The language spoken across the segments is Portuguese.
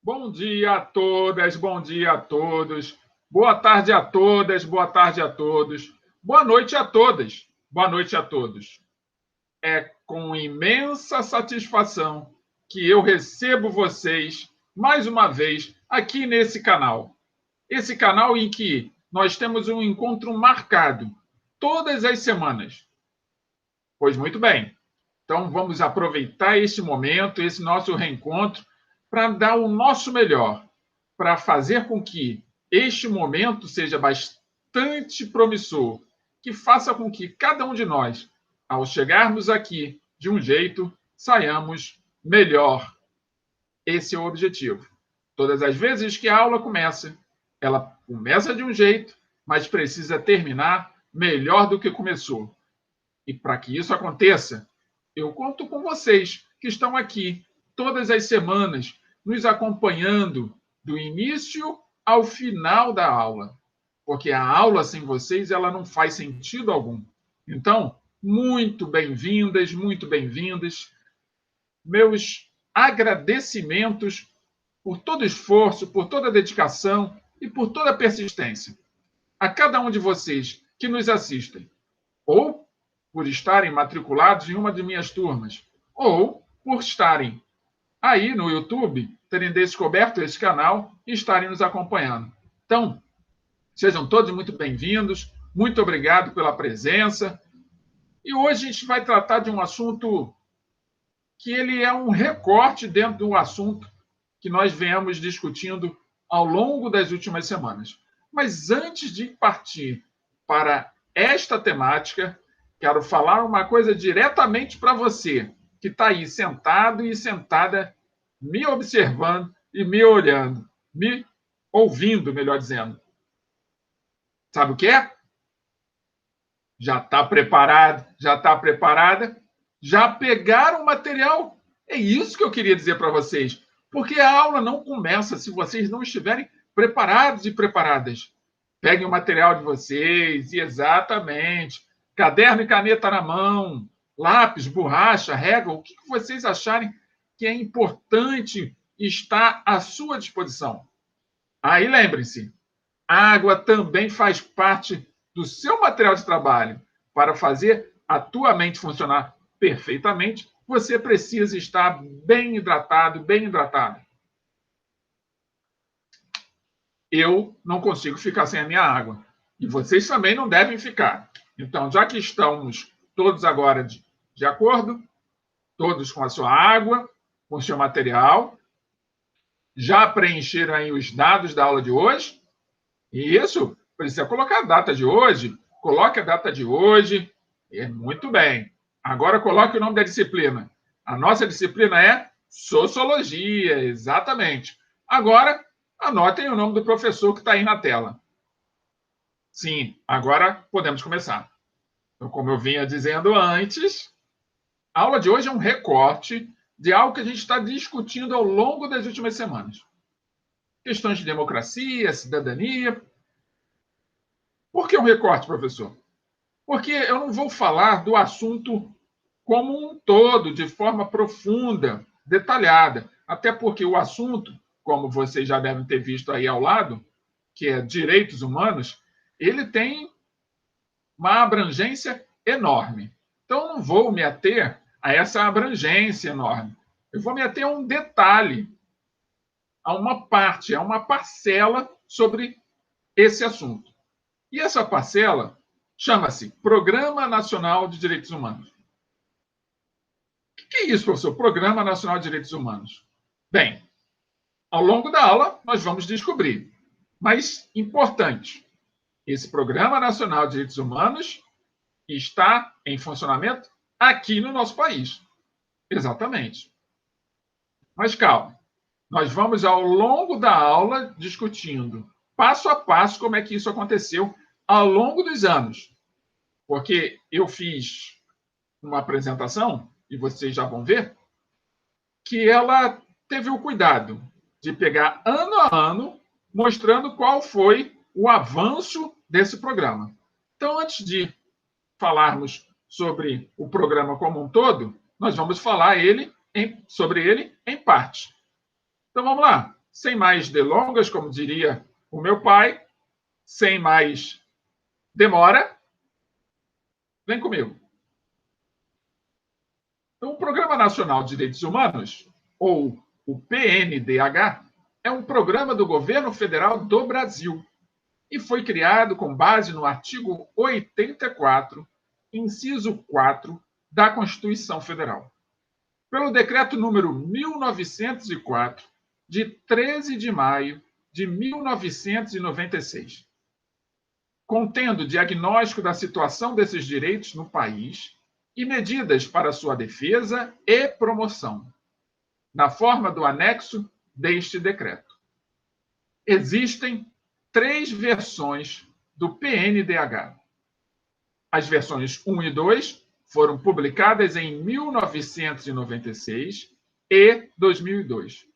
Bom dia a todas, bom dia a todos. Boa tarde a todas, boa tarde a todos. Boa noite a todas, boa noite a todos. É com imensa satisfação que eu recebo vocês mais uma vez aqui nesse canal. Esse canal em que nós temos um encontro marcado todas as semanas. Pois muito bem. Então vamos aproveitar esse momento, esse nosso reencontro, para dar o nosso melhor, para fazer com que este momento seja bastante promissor, que faça com que cada um de nós, ao chegarmos aqui de um jeito, saiamos melhor. Esse é o objetivo. Todas as vezes que a aula começa, ela começa de um jeito, mas precisa terminar melhor do que começou. E para que isso aconteça, eu conto com vocês que estão aqui todas as semanas, nos acompanhando do início ao final da aula. Porque a aula sem vocês, ela não faz sentido algum. Então, muito bem-vindas, muito bem-vindas. Meus agradecimentos por todo o esforço, por toda a dedicação e por toda a persistência. A cada um de vocês que nos assistem, ou por estarem matriculados em uma de minhas turmas, ou por estarem aí no YouTube, terem descoberto esse canal e estarem nos acompanhando. Então, sejam todos muito bem-vindos, muito obrigado pela presença. E hoje a gente vai tratar de um assunto que ele é um recorte dentro do assunto que nós viemos discutindo ao longo das últimas semanas. Mas antes de partir para esta temática, quero falar uma coisa diretamente para você, que está aí sentado e sentada, me observando e me olhando, me ouvindo, melhor dizendo. Sabe o que é? Já está preparado? Já está preparada? Já pegaram o material? É isso que eu queria dizer para vocês. Porque a aula não começa se vocês não estiverem preparados e preparadas. Peguem o material de vocês, e exatamente. Caderno e caneta na mão, lápis, borracha, régua, o que vocês acharem que é importante estar à sua disposição. Aí lembrem-se, água também faz parte do seu material de trabalho. Para fazer a tua mente funcionar perfeitamente, você precisa estar bem hidratado, bem hidratado. Eu não consigo ficar sem a minha água. E vocês também não devem ficar. Então, já que estamos todos agora de acordo, todos com a sua água, com o seu material, já preencheram aí os dados da aula de hoje? Isso, precisa colocar a data de hoje. Coloque a data de hoje. Muito bem. Agora coloque o nome da disciplina. A nossa disciplina é Sociologia, exatamente. Agora, anotem o nome do professor que está aí na tela. Sim, agora podemos começar. Então, como eu vinha dizendo antes, a aula de hoje é um recorte de algo que a gente está discutindo ao longo das últimas semanas. Questões de democracia, cidadania. Por que um recorte, professor? Porque eu não vou falar do assunto como um todo, de forma profunda, detalhada. Até porque o assunto, como vocês já devem ter visto aí ao lado, que é direitos humanos, ele tem uma abrangência enorme. Então, eu não vou me ater a essa abrangência enorme. Eu vou me ater a um detalhe, a uma parte, a uma parcela sobre esse assunto. E essa parcela chama-se Programa Nacional de Direitos Humanos. O que é isso, professor? Programa Nacional de Direitos Humanos. Bem, ao longo da aula, nós vamos descobrir. Mas, importante, esse Programa Nacional de Direitos Humanos está em funcionamento aqui no nosso país. Exatamente. Mas calma, nós vamos, ao longo da aula, discutindo passo a passo como é que isso aconteceu ao longo dos anos. Porque eu fiz uma apresentação, e vocês já vão ver, que ela teve o cuidado de pegar ano a ano, mostrando qual foi o avanço desse programa. Então, antes de falarmos sobre o programa como um todo, nós vamos falar sobre ele em parte. Então, vamos lá. sem mais delongas, como diria o meu pai, sem mais demora, vem comigo. Então, o Programa Nacional de Direitos Humanos, ou o PNDH, é um programa do governo federal do Brasil e foi criado com base no artigo 84, inciso 4 da Constituição Federal, pelo decreto número 1904, de 13 de maio de 1996, contendo diagnóstico da situação desses direitos no país e medidas para sua defesa e promoção, na forma do anexo deste decreto. Existem 3 versões do PNDH. As versões 1 e 2 foram publicadas em 1996 e 2002.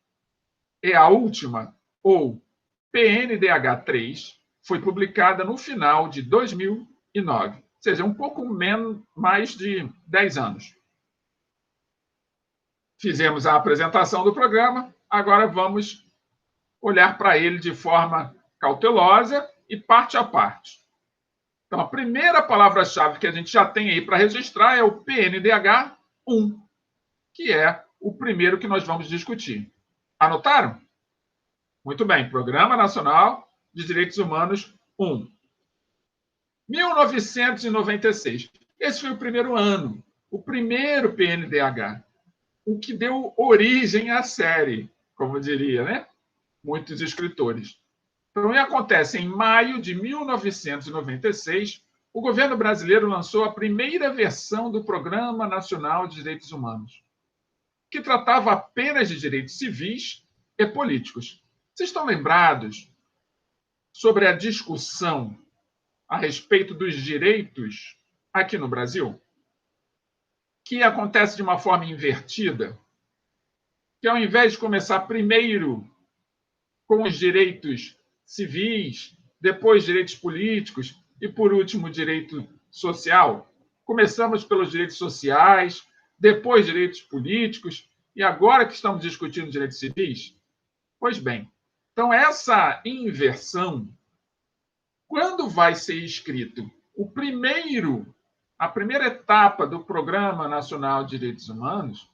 E a última, ou PNDH 3, foi publicada no final de 2009, ou seja, um pouco mais de 10 anos. Fizemos a apresentação do programa, agora vamos olhar para ele de forma cautelosa e parte a parte. Então, a primeira palavra-chave que a gente já tem aí para registrar é o PNDH 1, que é o primeiro que nós vamos discutir. Anotaram? Muito bem, Programa Nacional de Direitos Humanos 1. 1996. Esse foi o primeiro ano, o primeiro PNDH, o que deu origem à série, como diria, né? Muitos escritores. Então, acontece em maio de 1996, o governo brasileiro lançou a primeira versão do Programa Nacional de Direitos Humanos, que tratava apenas de direitos civis e políticos. Vocês estão lembrados sobre a discussão a respeito dos direitos aqui no Brasil? Que acontece de uma forma invertida, que ao invés de começar primeiro com os direitos civis, depois direitos políticos e, por último, direito social. Começamos pelos direitos sociais, depois direitos políticos, e agora que estamos discutindo direitos civis? Pois bem, então essa inversão, quando vai ser escrito a primeira etapa do Programa Nacional de Direitos Humanos,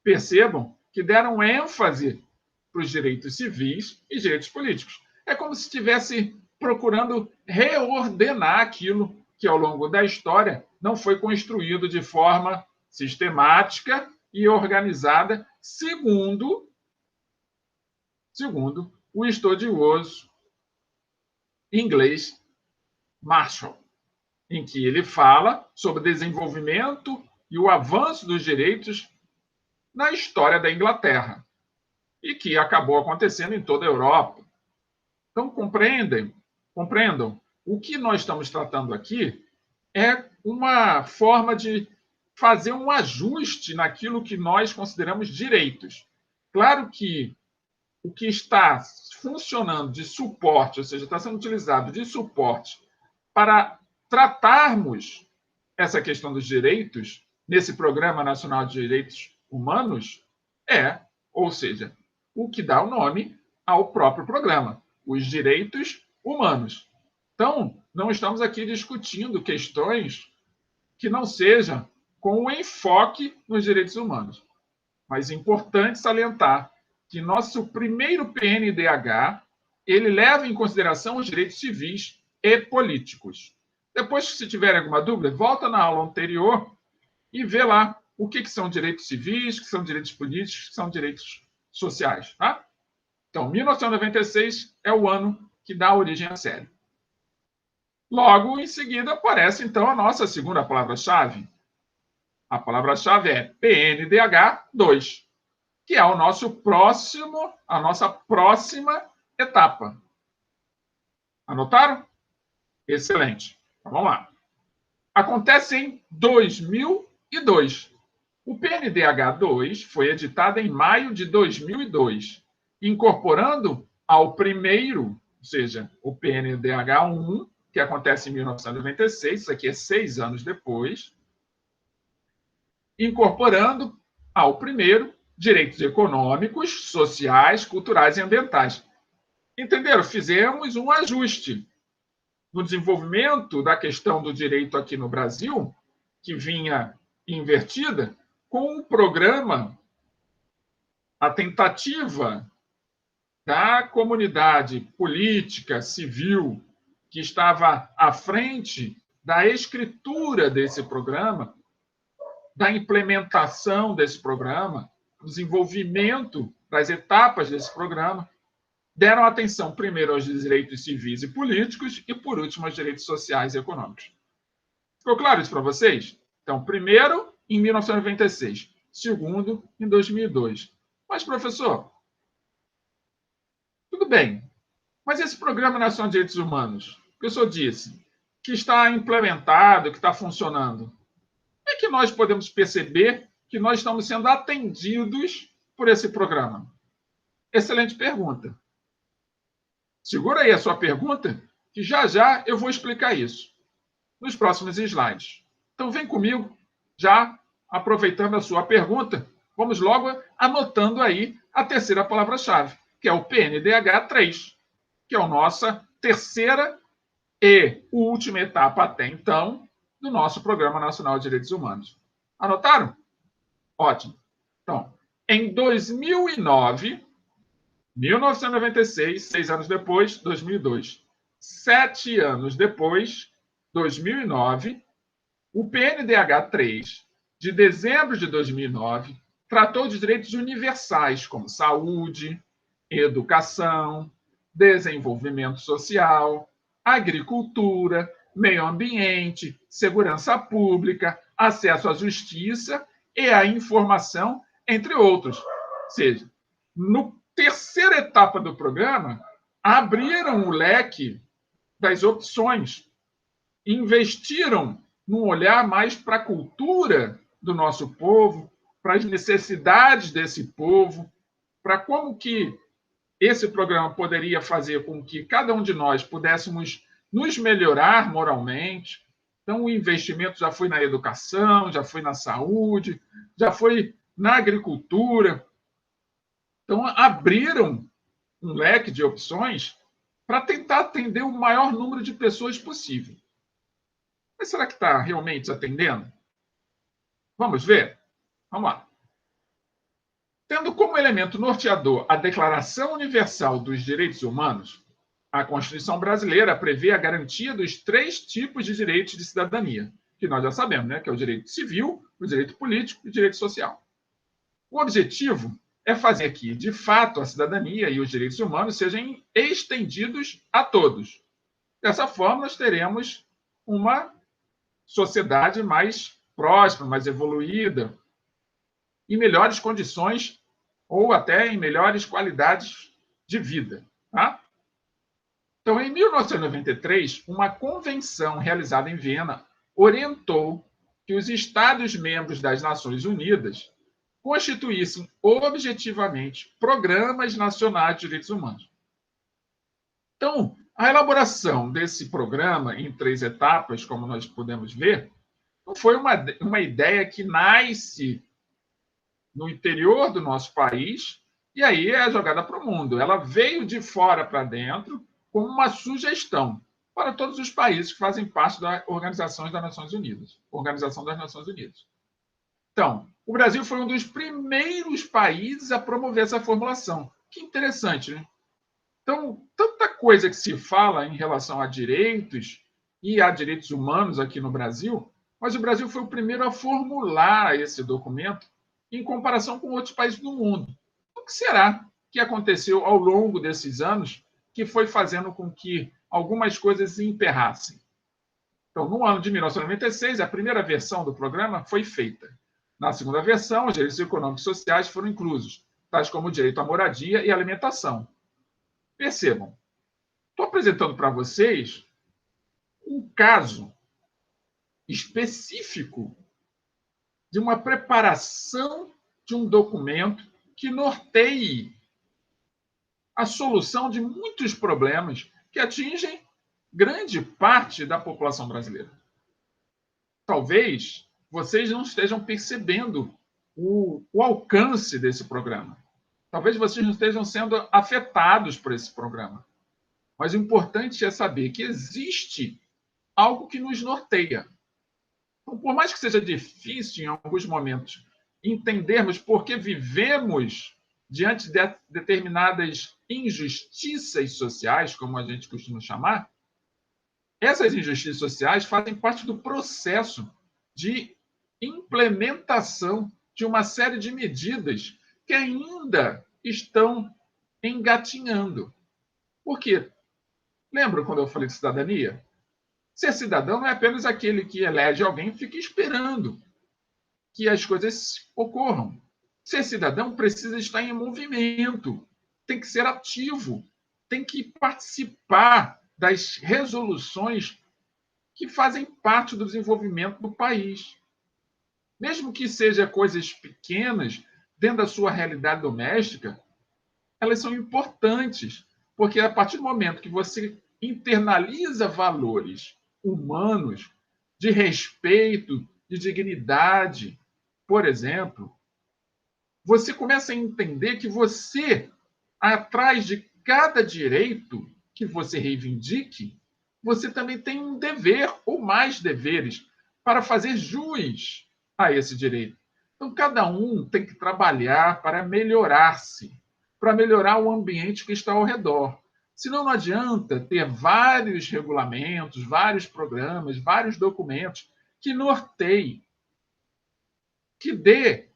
percebam que deram ênfase para os direitos civis e direitos políticos. É como se estivesse procurando reordenar aquilo que, ao longo da história, não foi construído de forma sistemática e organizada, segundo o estudioso inglês Marshall, em que ele fala sobre o desenvolvimento e o avanço dos direitos na história da Inglaterra, e que acabou acontecendo em toda a Europa. Então, compreendam, o que nós estamos tratando aqui é uma forma de fazer um ajuste naquilo que nós consideramos direitos. Claro que o que está funcionando de suporte, ou seja, está sendo utilizado de suporte para tratarmos essa questão dos direitos nesse Programa Nacional de Direitos Humanos, ou seja, o que dá o nome ao próprio programa, os direitos humanos. Então, não estamos aqui discutindo questões que não sejam com o enfoque nos direitos humanos. Mas é importante salientar que nosso primeiro PNDH, ele leva em consideração os direitos civis e políticos. Depois, se tiverem alguma dúvida, volta na aula anterior e vê lá o que são direitos civis, o que são direitos políticos, o que são direitos sociais. Tá? Então, 1996 é o ano que dá origem à série. Logo em seguida aparece, então, a nossa segunda palavra-chave. A palavra-chave é PNDH 2, que é a nossa próxima etapa. Anotaram? Excelente. Então, vamos lá. Acontece em 2002. O PNDH 2 foi editado em maio de 2002, incorporando ao primeiro, ou seja, o PNDH 1, que acontece em 1996, isso aqui é 6 anos depois, incorporando ao primeiro direitos econômicos, sociais, culturais e ambientais. Entenderam? Fizemos um ajuste no desenvolvimento da questão do direito aqui no Brasil, que vinha invertida, com o programa, a tentativa da comunidade política, civil, que estava à frente da escritura desse programa, da implementação desse programa, desenvolvimento das etapas desse programa, deram atenção primeiro aos direitos civis e políticos e, por último, aos direitos sociais e econômicos. Ficou claro isso para vocês? Então, primeiro, em 1996. Segundo, em 2002. Mas, professor, tudo bem. Mas esse Programa Nacional de Direitos Humanos, que o senhor disse, que está implementado, que está funcionando, como é que nós podemos perceber que nós estamos sendo atendidos por esse programa? Excelente pergunta. Segura aí a sua pergunta, que já já eu vou explicar isso nos próximos slides. Então, vem comigo, já aproveitando a sua pergunta, vamos logo anotando aí a terceira palavra-chave, que é o PNDH 3, que é a nossa terceira e última etapa até então do nosso Programa Nacional de Direitos Humanos. Anotaram? Ótimo. Então, em 2009, 1996, 6 anos depois, 2002. 7 anos depois, 2009, o PNDH 3, de dezembro de 2009, tratou de direitos universais como saúde, educação, desenvolvimento social, agricultura, meio ambiente, segurança pública, acesso à justiça e à informação, entre outros. Ou seja, no terceira etapa do programa, abriram o leque das opções, investiram num olhar mais para a cultura do nosso povo, para as necessidades desse povo, para como que esse programa poderia fazer com que cada um de nós pudéssemos nos melhorar moralmente. Então, o investimento já foi na educação, já foi na saúde, já foi na agricultura. Então, abriram um leque de opções para tentar atender o maior número de pessoas possível. Mas será que está realmente atendendo? Vamos ver? Vamos lá. Tendo como elemento norteador a Declaração Universal dos Direitos Humanos, a Constituição brasileira prevê a garantia dos 3 tipos de direitos de cidadania, que nós já sabemos, né? Que é o direito civil, o direito político e o direito social. O objetivo é fazer que, de fato, a cidadania e os direitos humanos sejam estendidos a todos. Dessa forma, nós teremos uma sociedade mais próspera, mais evoluída, em melhores condições ou até em melhores qualidades de vida. Tá? Então, em 1993, uma convenção realizada em Viena orientou que os Estados-membros das Nações Unidas constituíssem objetivamente programas nacionais de direitos humanos. Então, a elaboração desse programa em 3 etapas, como nós podemos ver, não foi uma ideia que nasce no interior do nosso país e aí é jogada para o mundo. Ela veio de fora para dentro como uma sugestão para todos os países que fazem parte da Organização das Nações Unidas. Então, o Brasil foi um dos primeiros países a promover essa formulação. Que interessante, né? Então, tanta coisa que se fala em relação a direitos e a direitos humanos aqui no Brasil, mas o Brasil foi o primeiro a formular esse documento em comparação com outros países do mundo. O que será que aconteceu ao longo desses anos que foi fazendo com que algumas coisas se emperrassem? Então, no ano de 1996, a primeira versão do programa foi feita. Na segunda versão, os direitos econômicos e sociais foram inclusos, tais como o direito à moradia e à alimentação. Percebam, estou apresentando para vocês um caso específico de uma preparação de um documento que norteie a solução de muitos problemas que atingem grande parte da população brasileira. Talvez vocês não estejam percebendo o alcance desse programa. Talvez vocês não estejam sendo afetados por esse programa, mas o importante é saber que existe algo que nos norteia. Então, por mais que seja difícil em alguns momentos entendermos por que vivemos diante de determinadas injustiças sociais, como a gente costuma chamar, essas injustiças sociais fazem parte do processo de implementação de uma série de medidas que ainda estão engatinhando. Por quê? Lembra quando eu falei de cidadania? Ser cidadão não é apenas aquele que elege alguém e fica esperando que as coisas ocorram. Ser cidadão precisa estar em movimento, tem que ser ativo, tem que participar das resoluções que fazem parte do desenvolvimento do país. Mesmo que sejam coisas pequenas, dentro da sua realidade doméstica, elas são importantes, porque a partir do momento que você internaliza valores humanos de respeito, de dignidade, por exemplo, você começa a entender que você, atrás de cada direito que você reivindique, você também tem um dever ou mais deveres para fazer jus a esse direito. Então, cada um tem que trabalhar para melhorar-se, para melhorar o ambiente que está ao redor. Senão, não adianta ter vários regulamentos, vários programas, vários documentos que norteiem, que dê,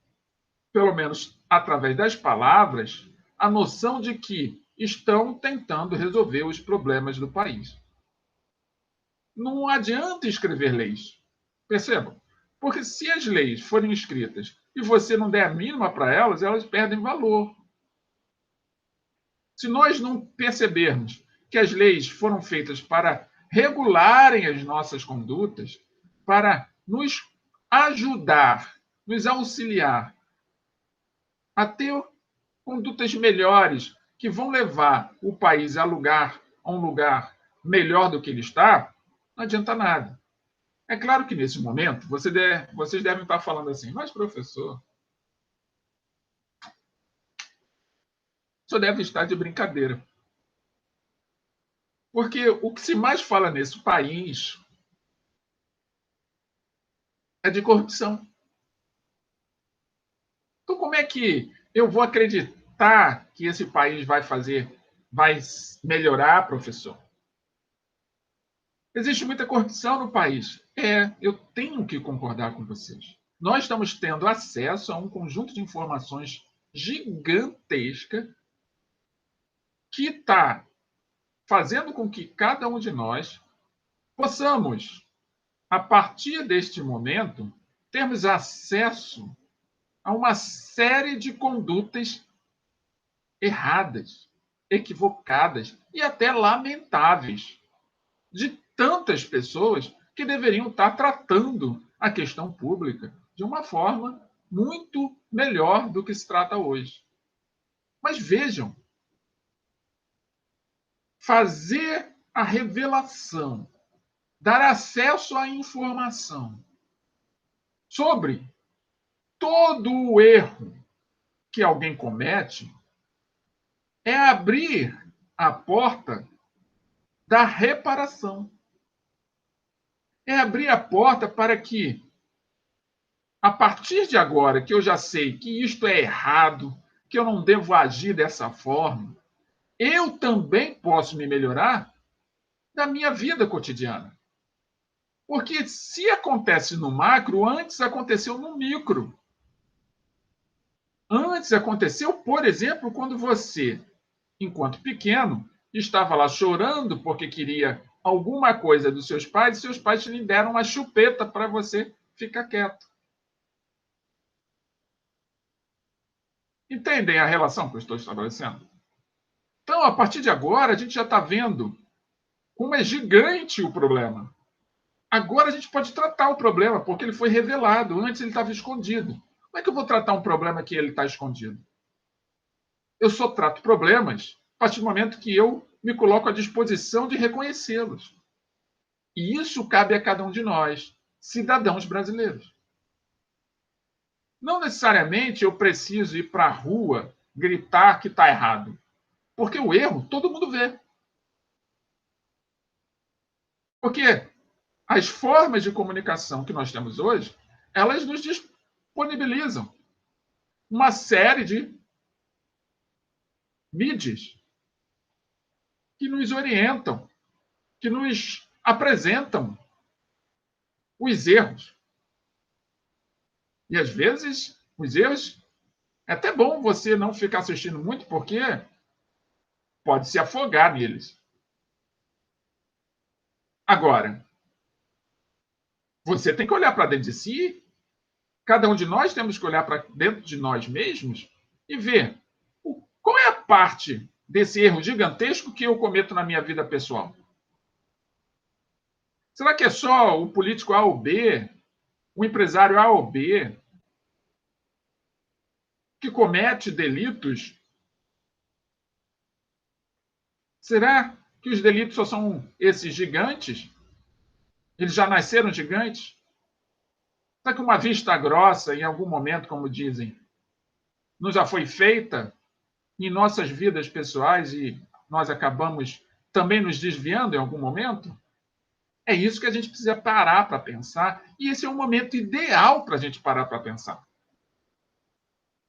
pelo menos através das palavras, a noção de que estão tentando resolver os problemas do país. Não adianta escrever leis. Percebam? Porque se as leis forem escritas e você não der a mínima para elas, elas perdem valor. Se nós não percebermos que as leis foram feitas para regularem as nossas condutas, para nos ajudar, nos auxiliar a ter condutas melhores que vão levar o país a um lugar melhor do que ele está, não adianta nada. É claro que nesse momento vocês devem estar falando assim, mas professor, o senhor deve estar de brincadeira. Porque o que se mais fala nesse país é de corrupção. Então, como é que eu vou acreditar que esse país vai melhorar, professor? Existe muita corrupção no país. Eu tenho que concordar com vocês. Nós estamos tendo acesso a um conjunto de informações gigantesca que está fazendo com que cada um de nós possamos, a partir deste momento, termos acesso a uma série de condutas erradas, equivocadas e até lamentáveis de tantas pessoas que deveriam estar tratando a questão pública de uma forma muito melhor do que se trata hoje. Mas vejam, fazer a revelação, dar acesso à informação sobre todo o erro que alguém comete é abrir a porta da reparação. É abrir a porta para que, a partir de agora, que eu já sei que isto é errado, que eu não devo agir dessa forma, eu também posso me melhorar na minha vida cotidiana. Porque se acontece no macro, antes aconteceu no micro. Antes aconteceu, por exemplo, quando você, enquanto pequeno, estava lá chorando porque queria alguma coisa dos seus pais, e seus pais lhe deram uma chupeta para você ficar quieto. Entendem a relação que eu estou estabelecendo? Então, a partir de agora, a gente já está vendo como é gigante o problema. Agora a gente pode tratar o problema, porque ele foi revelado. Antes ele estava escondido. Como é que eu vou tratar um problema que ele está escondido? Eu só trato problemas a partir do momento que eu me coloco à disposição de reconhecê-los. E isso cabe a cada um de nós, cidadãos brasileiros. Não necessariamente eu preciso ir para a rua gritar que está errado, porque o erro todo mundo vê. Porque as formas de comunicação que nós temos hoje, elas nos disponibilizam uma série de mídias que nos orientam, que nos apresentam os erros. E às vezes, os erros, é até bom você não ficar assistindo muito, porque pode se afogar neles. Agora, você tem que olhar para dentro de si, cada um de nós temos que olhar para dentro de nós mesmos e ver qual é a parte desse erro gigantesco que eu cometo na minha vida pessoal. Será que é só o político A ou B, o empresário A ou B, que comete delitos? Será que os delitos só são esses gigantes? Eles já nasceram gigantes? Será que uma vista grossa, em algum momento, como dizem, não já foi feita em nossas vidas pessoais e nós acabamos também nos desviando em algum momento? É isso que a gente precisa parar para pensar, e esse é o momento ideal para a gente parar para pensar.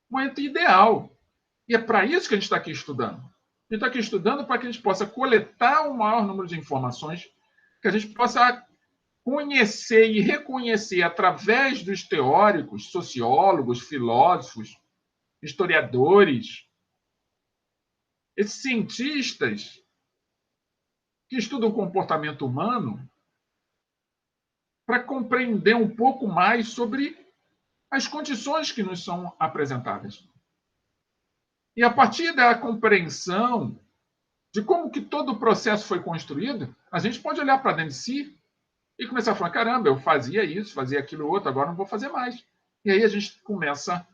O momento ideal. E é para isso que a gente está aqui estudando. A gente está aqui estudando para que a gente possa coletar o maior número de informações, que a gente possa conhecer e reconhecer através dos teóricos, sociólogos, filósofos, historiadores, esses cientistas que estudam o comportamento humano, para compreender um pouco mais sobre as condições que nos são apresentadas. E a partir da compreensão de como que todo o processo foi construído, a gente pode olhar para dentro de si e começar a falar, caramba, eu fazia isso, fazia aquilo outro, agora não vou fazer mais. E aí a gente começa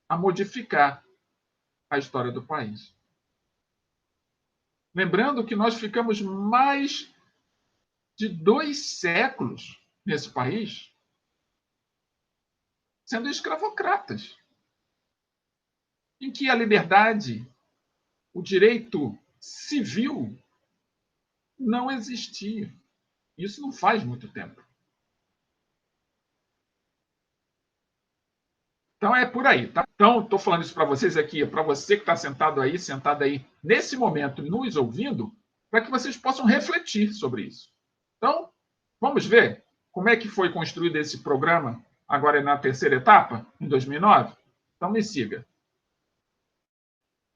a modificar a história do país. Lembrando que nós ficamos mais de 2 séculos nesse país sendo escravocratas, em que a liberdade, o direito civil não existia. Isso não faz muito tempo. Então é por aí, tá? Então, estou falando isso para vocês aqui, para você que está sentada aí, nesse momento, nos ouvindo, para que vocês possam refletir sobre isso. Então, vamos ver como é que foi construído esse programa, agora na terceira etapa, em 2009? Então, me siga.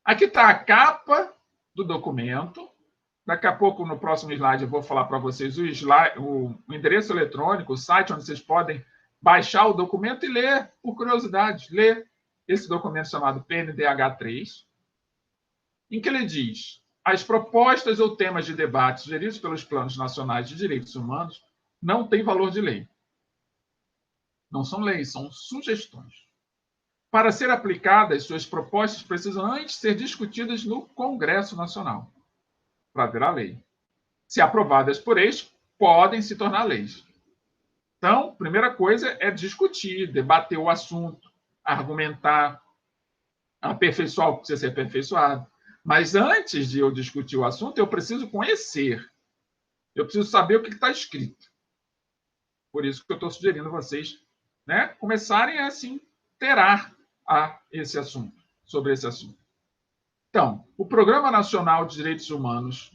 Aqui está a capa do documento. Daqui a pouco, no próximo slide, eu vou falar para vocês o endereço eletrônico, o site onde vocês podem baixar o documento e ler, por curiosidade, ler esse documento chamado PNDH3, em que ele diz: as propostas ou temas de debate sugeridos pelos planos nacionais de direitos humanos não têm valor de lei. Não são leis, são sugestões. Para ser aplicadas, suas propostas precisam antes ser discutidas no Congresso Nacional, para virar lei. Se aprovadas por este, podem se tornar leis. Então, primeira coisa é discutir, debater o assunto, argumentar, aperfeiçoar o que precisa ser aperfeiçoado. Mas antes de eu discutir o assunto, eu preciso conhecer. Eu preciso saber o que está escrito. Por isso que eu estou sugerindo a vocês, né, começarem a se inteirar a esse assunto, sobre esse assunto. Então, o Programa Nacional de Direitos Humanos,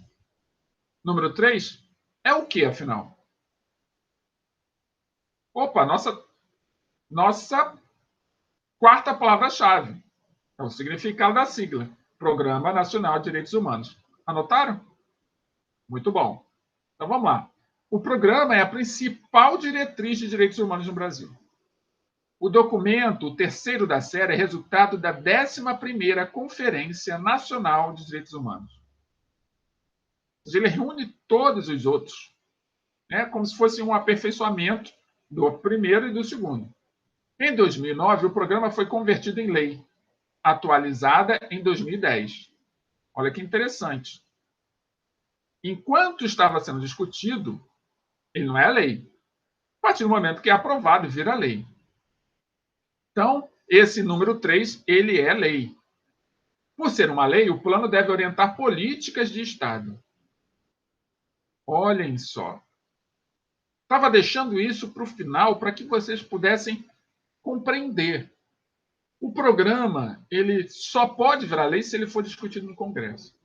número 3, é o que, afinal? Opa, nossa quarta palavra-chave. É o significado da sigla. Programa Nacional de Direitos Humanos. Anotaram? Muito bom. Então vamos lá. O programa é a principal diretriz de direitos humanos no Brasil. O documento, o terceiro da série, é resultado da 11ª Conferência Nacional de Direitos Humanos. Ele reúne todos os outros, né, como se fosse um aperfeiçoamento do primeiro e do segundo. Em 2009, o programa foi convertido em lei, atualizada em 2010. Olha que interessante. Enquanto estava sendo discutido, ele não é lei. A partir do momento que é aprovado, vira lei. Então, esse número 3, ele é lei. Por ser uma lei, o plano deve orientar políticas de Estado. Olhem só. Estava deixando isso para o final para que vocês pudessem compreender. O programa ele só pode virar lei se ele for discutido no Congresso.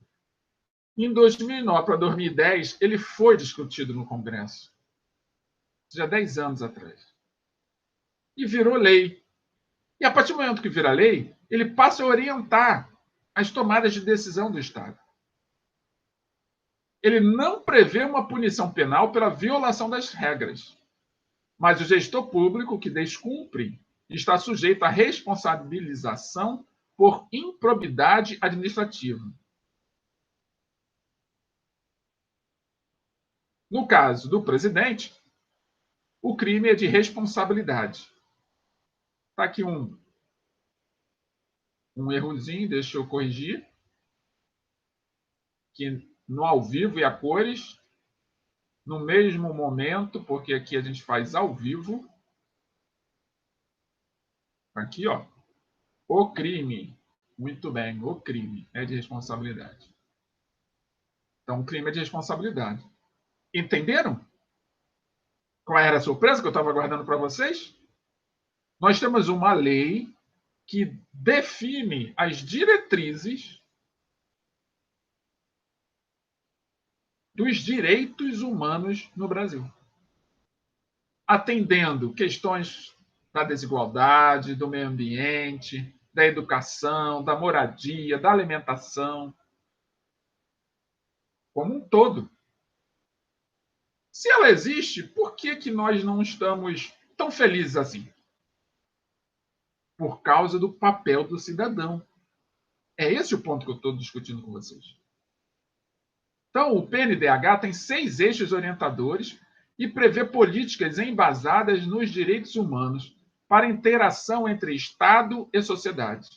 Em 2009 para 2010, ele foi discutido no Congresso. Já 10 anos atrás. E virou lei. E a partir do momento que vira lei, ele passa a orientar as tomadas de decisão do Estado. Ele não prevê uma punição penal pela violação das regras. Mas o gestor público que descumpre está sujeito à responsabilização por improbidade administrativa. No caso do presidente, o crime é de responsabilidade. Está aqui um errozinho, deixa eu corrigir. Que no ao vivo e a cores, no mesmo momento, porque aqui a gente faz ao vivo. Aqui, ó. O crime. Muito bem, o crime é de responsabilidade. Então, o crime é de responsabilidade. Entenderam? Qual era a surpresa que eu estava aguardando para vocês? Nós temos uma lei que define as diretrizes dos direitos humanos no Brasil, atendendo questões da desigualdade, do meio ambiente, da educação, da moradia, da alimentação, como um todo. Se ela existe, por que nós não estamos tão felizes assim? Por causa do papel do cidadão. É esse o ponto que eu estou discutindo com vocês. Então, o PNDH tem 6 eixos orientadores e prevê políticas embasadas nos direitos humanos para interação entre Estado e sociedade.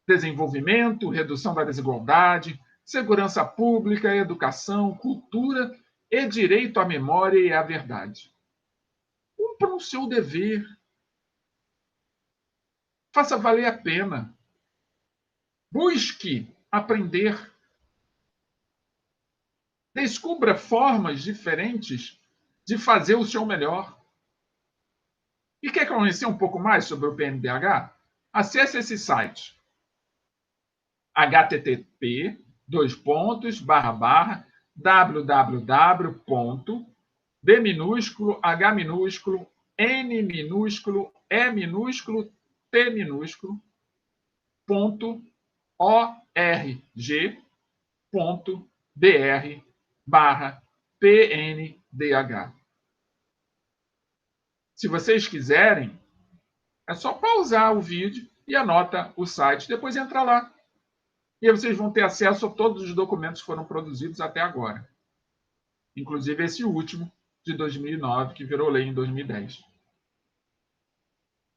Desenvolvimento, redução da desigualdade, segurança pública, educação, cultura e direito à memória e à verdade. Cumpra o seu dever. Faça valer a pena. Busque aprender. Descubra formas diferentes de fazer o seu melhor. E quer conhecer um pouco mais sobre o PNDH? Acesse esse site. http://www.b minúsculo, H minúsculo, N minúsculo, E minúsculo, T minúsculo, .org.br/PNDH. Se vocês quiserem, é só pausar o vídeo e anota o site, depois entra lá. E aí vocês vão ter acesso a todos os documentos que foram produzidos até agora. Inclusive esse último, de 2009, que virou lei em 2010.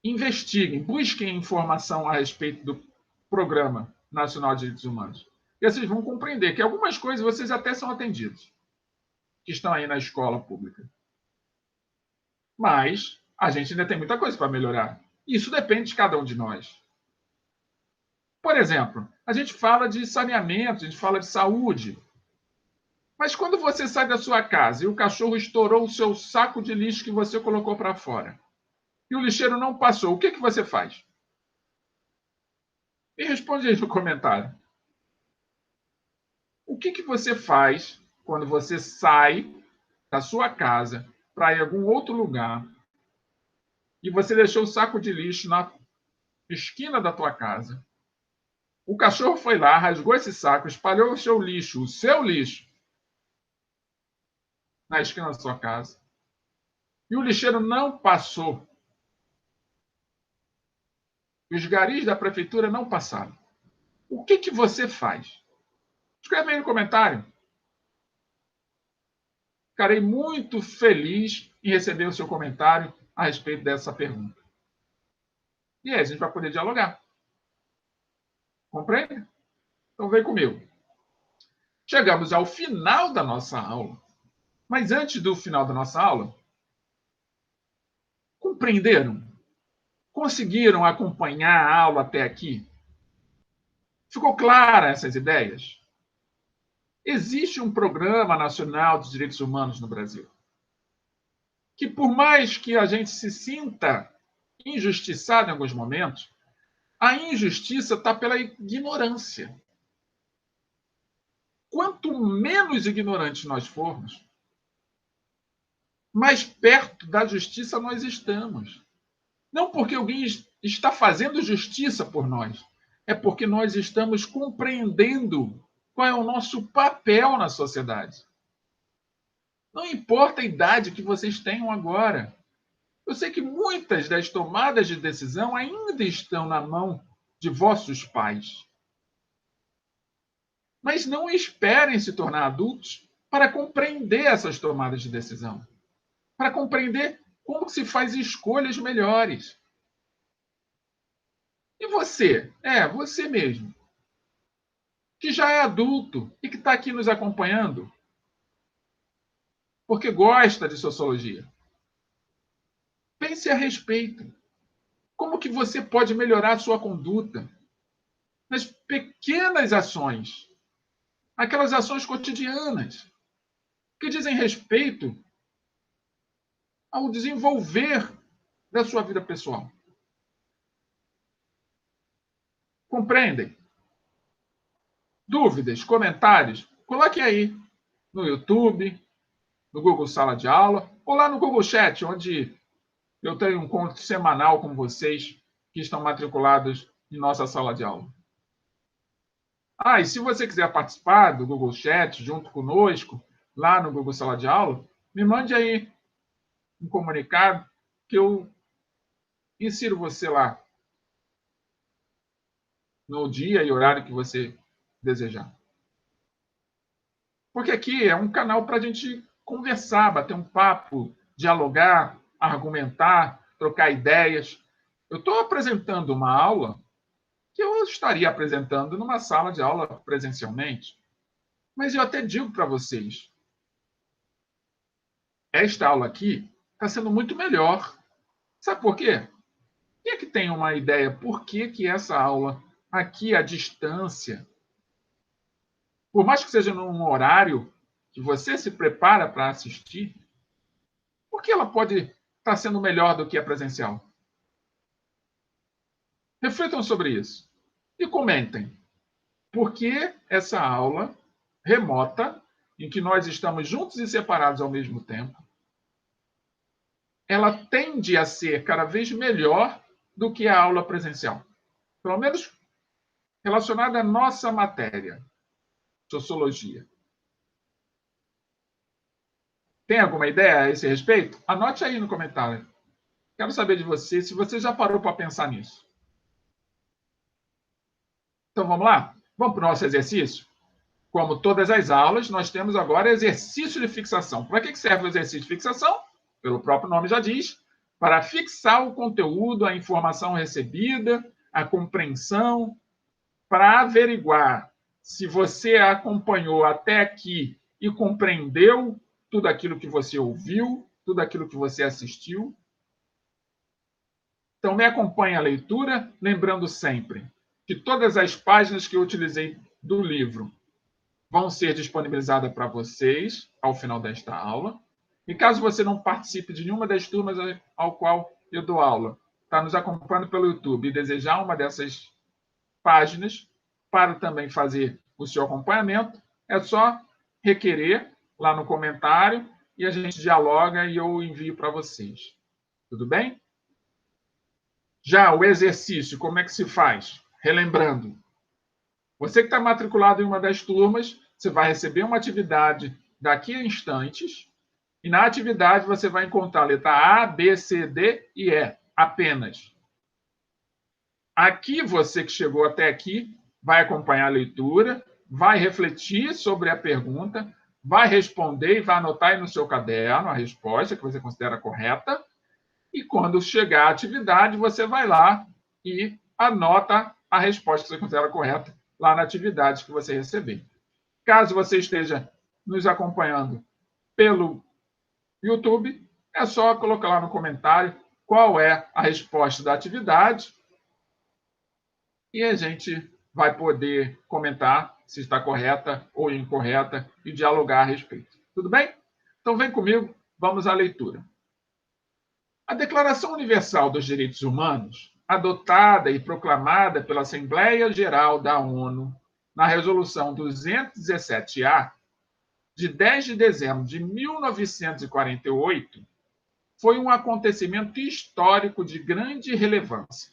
Investiguem, busquem informação a respeito do Programa Nacional de Direitos Humanos. E vocês vão compreender que algumas coisas vocês até são atendidos, que estão aí na escola pública. Mas a gente ainda tem muita coisa para melhorar. Isso depende de cada um de nós. Por exemplo, a gente fala de saneamento, a gente fala de saúde. Mas quando você sai da sua casa e o cachorro estourou o seu saco de lixo que você colocou para fora, e o lixeiro não passou, o que você faz? Me responde aí no comentário. O que você faz quando você sai da sua casa para ir a algum outro lugar e você deixou o saco de lixo na esquina da tua casa? O cachorro foi lá, rasgou esse saco, espalhou o seu lixo, na esquina da sua casa. E o lixeiro não passou. Os garis da prefeitura não passaram. O que você faz? Escreve aí no comentário. Ficarei muito feliz em receber o seu comentário a respeito dessa pergunta. E aí a gente vai poder dialogar. Compreende? Então vem comigo. Chegamos ao final da nossa aula. Mas antes do final da nossa aula, compreenderam Conseguiram acompanhar a aula até aqui? Ficou clara essas ideias? Existe um Programa Nacional de Direitos Humanos no Brasil, que por mais que a gente se sinta injustiçado em alguns momentos, a injustiça está pela ignorância. Quanto menos ignorantes nós formos, mais perto da justiça nós estamos. Não porque alguém está fazendo justiça por nós, é porque nós estamos compreendendo qual é o nosso papel na sociedade. Não importa a idade que vocês tenham agora. Eu sei que muitas das tomadas de decisão ainda estão na mão de vossos pais. Mas não esperem se tornar adultos para compreender essas tomadas de decisão, para compreender como se faz escolhas melhores. E você? Você mesmo, que já é adulto e que está aqui nos acompanhando, porque gosta de sociologia. Pense a respeito. Como que você pode melhorar a sua conduta nas pequenas ações, aquelas ações cotidianas, que dizem respeito ao desenvolver da sua vida pessoal. Compreendem? Dúvidas, comentários? Coloque aí no YouTube, no Google Sala de Aula, ou lá no Google Chat, onde eu tenho um encontro semanal com vocês que estão matriculados em nossa sala de aula. E se você quiser participar do Google Chat junto conosco, lá no Google Sala de Aula, me mande aí um comunicado que eu insiro você lá no dia e horário que você desejar. Porque aqui é um canal para a gente conversar, bater um papo, dialogar, argumentar, trocar ideias. Eu estou apresentando uma aula que eu estaria apresentando numa sala de aula presencialmente. Mas eu até digo para vocês, esta aula aqui está sendo muito melhor. Sabe por quê? Quem é que tem uma ideia por que essa aula aqui à distância, por mais que seja num horário que você se prepara para assistir, por que ela pode estar sendo melhor do que a presencial? Reflitam sobre isso e comentem. Por que essa aula remota, em que nós estamos juntos e separados ao mesmo tempo, ela tende a ser cada vez melhor do que a aula presencial? Pelo menos relacionada à nossa matéria, sociologia. Tem alguma ideia a esse respeito? Anote aí no comentário. Quero saber de você se você já parou para pensar nisso. Então vamos lá? Vamos para o nosso exercício? Como todas as aulas, nós temos agora exercício de fixação. Para que serve o exercício de fixação? Pelo próprio nome já diz, para fixar o conteúdo, a informação recebida, a compreensão, para averiguar se você acompanhou até aqui e compreendeu tudo aquilo que você ouviu, tudo aquilo que você assistiu. Então, me acompanhe a leitura, lembrando sempre que todas as páginas que eu utilizei do livro vão ser disponibilizadas para vocês ao final desta aula. E caso você não participe de nenhuma das turmas ao qual eu dou aula, está nos acompanhando pelo YouTube e desejar uma dessas páginas para também fazer o seu acompanhamento, é só requerer lá no comentário e a gente dialoga e eu envio para vocês. Tudo bem? Já o exercício, como é que se faz? Relembrando, você que está matriculado em uma das turmas, você vai receber uma atividade daqui a instantes, e na atividade você vai encontrar a letra A, B, C, D e E, apenas. Aqui, você que chegou até aqui, vai acompanhar a leitura, vai refletir sobre a pergunta, vai responder e vai anotar aí no seu caderno a resposta que você considera correta, e quando chegar a atividade, você vai lá e anota a resposta que você considera correta lá na atividade que você receber. Caso você esteja nos acompanhando pelo YouTube, é só colocar lá no comentário qual é a resposta da atividade e a gente vai poder comentar se está correta ou incorreta e dialogar a respeito. Tudo bem? Então vem comigo, vamos à leitura. A Declaração Universal dos Direitos Humanos, adotada e proclamada pela Assembleia Geral da ONU na Resolução 217-A, de 10 de dezembro de 1948, foi um acontecimento histórico de grande relevância.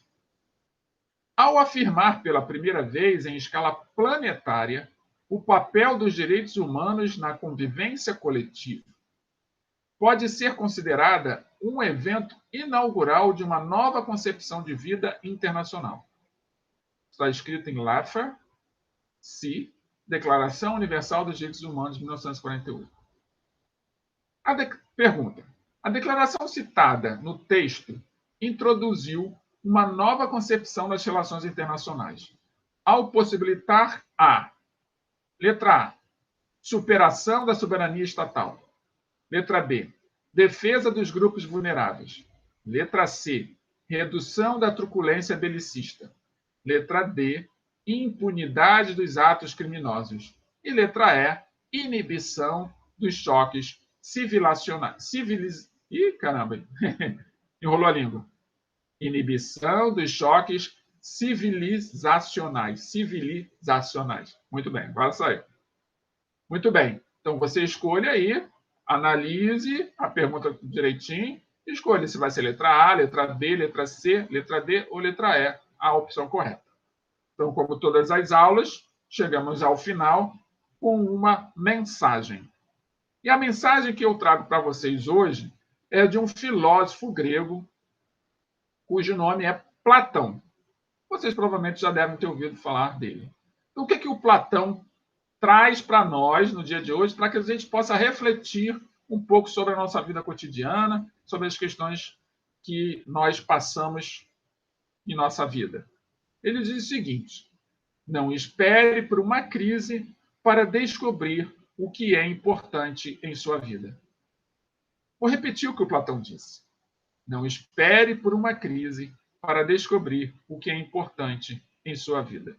Ao afirmar pela primeira vez em escala planetária o papel dos direitos humanos na convivência coletiva, pode ser considerada um evento inaugural de uma nova concepção de vida internacional. Está escrito em Laffer, C. Declaração Universal dos Direitos Humanos de 1948. Pergunta. A declaração citada no texto introduziu uma nova concepção das relações internacionais, ao possibilitar letra A, superação da soberania estatal. Letra B, defesa dos grupos vulneráveis. Letra C, redução da truculência belicista. Letra D, impunidade dos atos criminosos. E letra E, inibição dos choques civilizacionais. Enrolou a língua. Inibição dos choques civilizacionais. Muito bem, agora saiu. Muito bem. Então, você escolhe aí, analise a pergunta direitinho, escolha se vai ser letra A, letra B, letra C, letra D ou letra E, a opção correta. Então, como todas as aulas, chegamos ao final com uma mensagem. E a mensagem que eu trago para vocês hoje é de um filósofo grego, cujo nome é Platão. Vocês provavelmente já devem ter ouvido falar dele. Então, o que o Platão traz para nós no dia de hoje, para que a gente possa refletir um pouco sobre a nossa vida cotidiana, sobre as questões que nós passamos em nossa vida? Ele diz o seguinte: não espere por uma crise para descobrir o que é importante em sua vida. Vou repetir o que o Platão disse. Não espere por uma crise para descobrir o que é importante em sua vida.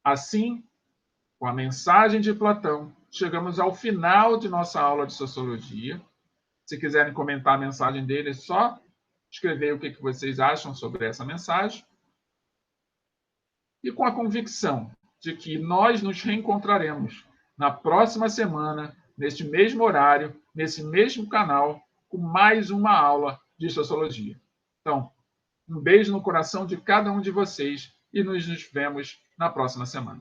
Assim, com a mensagem de Platão, chegamos ao final de nossa aula de Sociologia. Se quiserem comentar a mensagem dele, é só escrever o que vocês acham sobre essa mensagem. E com a convicção de que nós nos reencontraremos na próxima semana, neste mesmo horário, nesse mesmo canal, com mais uma aula de Sociologia. Então, um beijo no coração de cada um de vocês e nos vemos na próxima semana.